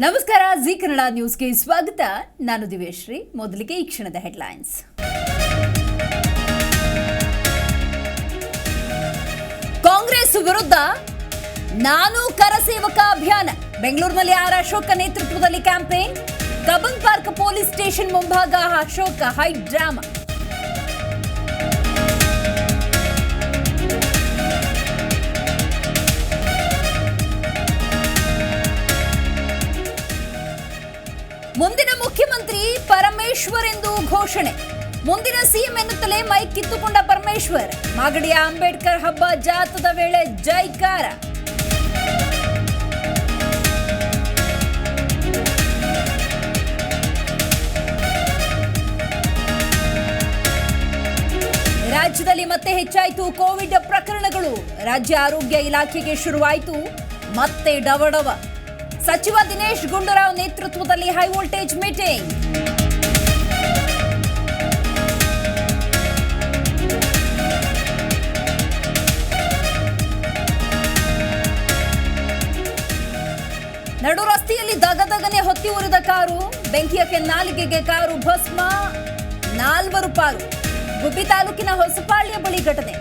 ನಮಸ್ಕಾರ, ಜಿ ಕನ್ನಡ ನ್ಯೂಸ್ಗೆ ಸ್ವಾಗತ. ನಾನು ದಿವ್ಯಶ್ರೀ. ಮೊದಲಿಗೆ ಈ ಕ್ಷಣದ ಹೆಡ್ಲೈನ್ಸ್. ಕಾಂಗ್ರೆಸ್ ವಿರುದ್ಧ ನಾನು ಕರಸೇವಕ ಅಭಿಯಾನ. ಬೆಂಗಳೂರಿನಲ್ಲಿ ಆರ್ ಅಶೋಕ ನೇತೃತ್ವದಲ್ಲಿ campaign. Cubbon park police station ಮುಂಭಾಗ ಅಶೋಕ ಹೈ ಡ್ರಾಮಾ. ಮುಂದಿನ ಮುಖ್ಯಮಂತ್ರಿ ಪರಮೇಶ್ವರ್ ಎಂದು ಘೋಷಣೆ. ಮುಂದಿನ ಸಿಎಂ ಎನ್ನುತ್ತಲೇ ಮೈಕ್ ಕಿತ್ತುಕೊಂಡ ಪರಮೇಶ್ವರ್. ಮಾಗಡಿಯ ಅಂಬೇಡ್ಕರ್ ಹಬ್ಬ ಜಾಥಾದ ವೇಳೆ ಜೈಕಾರ. ರಾಜ್ಯದಲ್ಲಿ ಮತ್ತೆ ಹೆಚ್ಚಾಯಿತು ಕೋವಿಡ್ ಪ್ರಕರಣಗಳು. ರಾಜ್ಯ ಆರೋಗ್ಯ ಇಲಾಖೆಗೆ ಶುರುವಾಯಿತು ಮತ್ತೆ ಡವಡವ. ಸಚಿವ ದಿನೇಶ್ ಗುಂಡೂರಾವ್ ನೇತೃತ್ವದಲ್ಲಿ ಹೈ ವೋಲ್ಟೇಜ್ ಮೀಟಿಂಗ್. ನಡು ರಸ್ತೆಯಲ್ಲಿ ದಗದಗನೆ ಹೊತ್ತಿ ಉರಿದ ಕಾರು. ಬೆಂಕಿಯ ಕೆನ್ನಾಲಿಗೆಗೆ ಕಾರು ಭಸ್ಮ, 4 ಪಾರು. ಗುಬ್ಬಿ ತಾಲೂಕಿನ ಹೊಸಪಾಳ್ಯ ಬಳಿ ಘಟನೆ.